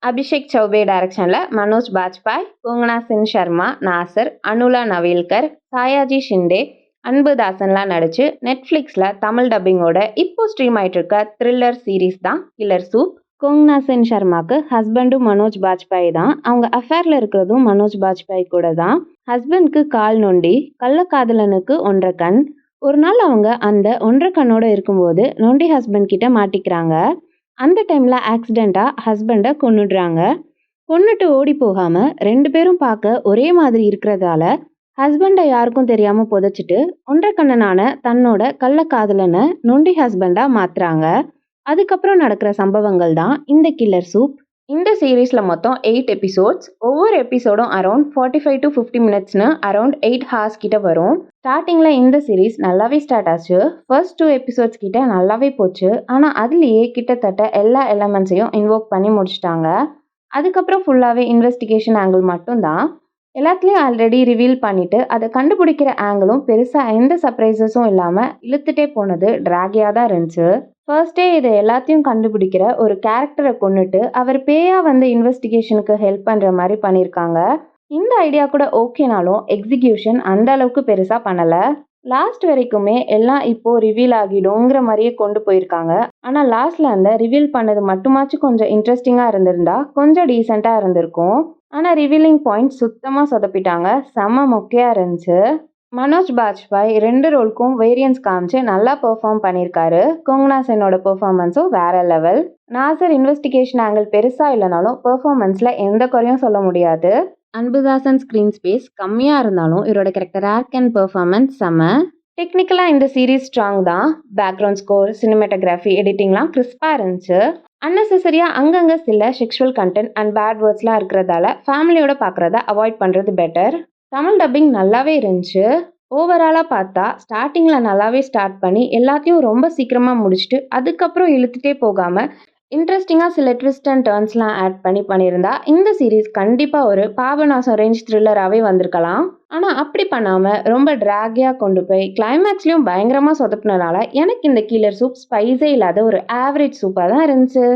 அபிஷேக் சௌபே டைரக்ஷன்ல மனோஜ் பாஜ்பாய், கோங்கனா சென் சர்மா, நாசர், அனுலா நவேல்கர், சாயாஜி ஷிண்டே, அன்புதாசன்லாம் நடிச்சு நெட்ஃப்ளிக்ஸ்ல தமிழ் டப்பிங்கோட இப்போ ஸ்ட்ரீம் ஆயிட்டு இருக்க த்ரில்லர் சீரீஸ் தான் கில்லர் சூப். கோங்னா சென் சர்மாக்கு ஹஸ்பண்டும் மனோஜ் பாஜ்பாய் தான். அவங்க அஃபேர்ல இருக்கிறதும் மனோஜ் பாஜ்பாய் கூட தான். ஹஸ்பண்ட்க்கு கால் நொண்டி, கள்ளக்காதலனுக்கு ஒன்றரை கண். ஒரு நாள் அவங்க அந்த ஒன்றரை கண்ணோட இருக்கும்போது நொண்டி ஹஸ்பண்ட் கிட்ட மாட்டிக்கிறாங்க. அந்த டைம்ல ஆக்சிடென்ட்டா ஹஸ்பண்டை கொன்னுடுறாங்க. கொன்னுட்டு ஓடி போகாம 2 பேரும் பார்க்க ஒரே மாதிரி இருக்கிறதால ஹஸ்பண்டை யாருக்கும் தெரியாம புதைச்சிட்டு ஒன்றரை கண்ணனான தன்னோட கள்ளக்காதலனை நொண்டி ஹஸ்பண்டா மாத்துறாங்க. அதுக்கப்புறம் நடக்கிற சம்பவங்கள் தான் இந்த கில்லர் சூப். இந்த சீரீஸ்ல மொத்தம் 8 எபிசோட்ஸ். ஒவ்வொரு எபிசோடும் அரௌண்ட் 45 to 50 மினிட்ஸ்னு அரௌண்ட் 8 ஹார்ஸ் கிட்ட வரும். ஸ்டார்டிங்ல இந்த சீரீஸ் நல்லாவே ஸ்டார்ட் ஆச்சு. ஃபர்ஸ்ட் 2 எபிசோட்ஸ் கிட்ட நல்லாவே போச்சு. ஆனா அதுலயே கிட்டத்தட்ட எல்லா எலமெண்ட்ஸையும் இன்வோக் பண்ணி முடிச்சிட்டாங்க. அதுக்கப்புறம் ஃபுல்லாவே இன்வெஸ்டிகேஷன் ஆங்கிள் மட்டும்தான். எல்லாத்துலேயும் ஆல்ரெடி ரிவீல் பண்ணிட்டு அதை கண்டுபிடிக்கிற ஆங்கிளும் பெருசாக எந்த சர்ப்ரைசஸும் இல்லாமல் இழுத்துட்டே போனது ட்ராகியாக தான் இருந்துச்சு. ஃபர்ஸ்டே இதை எல்லாத்தையும் கண்டுபிடிக்கிற ஒரு கேரக்டரை கொண்டுட்டு அவர் பேயா வந்து இன்வெஸ்டிகேஷனுக்கு ஹெல்ப் பண்ணுற மாதிரி பண்ணியிருக்காங்க. இந்த ஐடியா கூட ஓகேனாலும் எக்ஸிக்யூஷன் அந்த அளவுக்கு பெருசாக பண்ணலை. லாஸ்ட் வரைக்குமே எல்லாம் இப்போ ரிவீல் ஆகிடுங்கிற மாதிரியே கொண்டு போயிருக்காங்க. ஆனால் லாஸ்ட்ல அந்த ரிவீல் பண்ணது மட்டுமாச்சும் கொஞ்சம் இன்ட்ரெஸ்டிங்காக இருந்திருந்தா கொஞ்சம் டீசெண்டாக இருந்திருக்கும். ஆனால் ரிவீலிங் பாயிண்ட் சுத்தமாக சொதப்பிட்டாங்க. செம்ம மொக்கையாக இருந்துச்சு. மனோஜ் பாஜ்பாய் 2 ரோலுக்கும் வேரியன்ஸ் காமிச்சு நல்லா பெர்ஃபார்ம் பண்ணியிருக்காரு. கோங்னா சென்னோட பெர்ஃபார்மன்ஸும் வேற லெவல். நாசர் இன்வெஸ்டிகேஷன் ஆங்கிள் பெருசாக இல்லைனாலும் பெர்ஃபார்மன்ஸில் எந்த குறையும் சொல்ல முடியாது. அன்புதாசன் ஸ்க்ரீன் ஸ்பேஸ் கம்மியாக இருந்தாலும் இவரோட கேரக்டர் ஆர்க் அண்ட் பெர்ஃபார்மன்ஸ் செம்ம. டெக்னிக்கலாக இந்த சீரீஸ் ஸ்ட்ராங் தான். பேக்ரவுண்ட் ஸ்கோர், சினிமேட்டோகிராஃபி, எடிட்டிங்லாம் கிறிஸ்பாக இருந்துச்சு. அன்னெசரியாக அங்கங்கே சில செக்ஷுவல் கண்டென்ட் அண்ட் பேட் வேர்ட்ஸ்லாம் இருக்கிறதால ஃபேமிலியோட பார்க்குறத அவாய்ட் பண்ணுறது பெட்டர். தமிழ் டப்பிங் நல்லாவே இருந்துச்சு. ஓவராலாக பார்த்தா ஸ்டார்டிங்கில் நல்லாவே ஸ்டார்ட் பண்ணி எல்லாத்தையும் ரொம்ப சீக்கிரமாக முடிச்சுட்டு அதுக்கப்புறம் இழுத்துட்டே போகாமல் இன்ட்ரெஸ்டிங்காக சில ட்விஸ்ட் அண்ட் டர்ன்ஸ்லாம் ஆட் பண்ணியிருந்தா இந்த சீரீஸ் கண்டிப்பாக ஒரு பாபநாசம் ரேஞ்ச் த்ரில்லராகவே வந்திருக்கலாம். ஆனால் அப்படி பண்ணாமல் ரொம்ப ட்ராகியாக கொண்டு போய் கிளைமேக்ஸ்லையும் பயங்கரமாக சொதப்பினதால எனக்கு இந்த கில்லர் சூப் ஸ்பைஸே இல்லாத ஒரு ஆவரேஜ் சூப்பாக தான் இருந்துச்சு.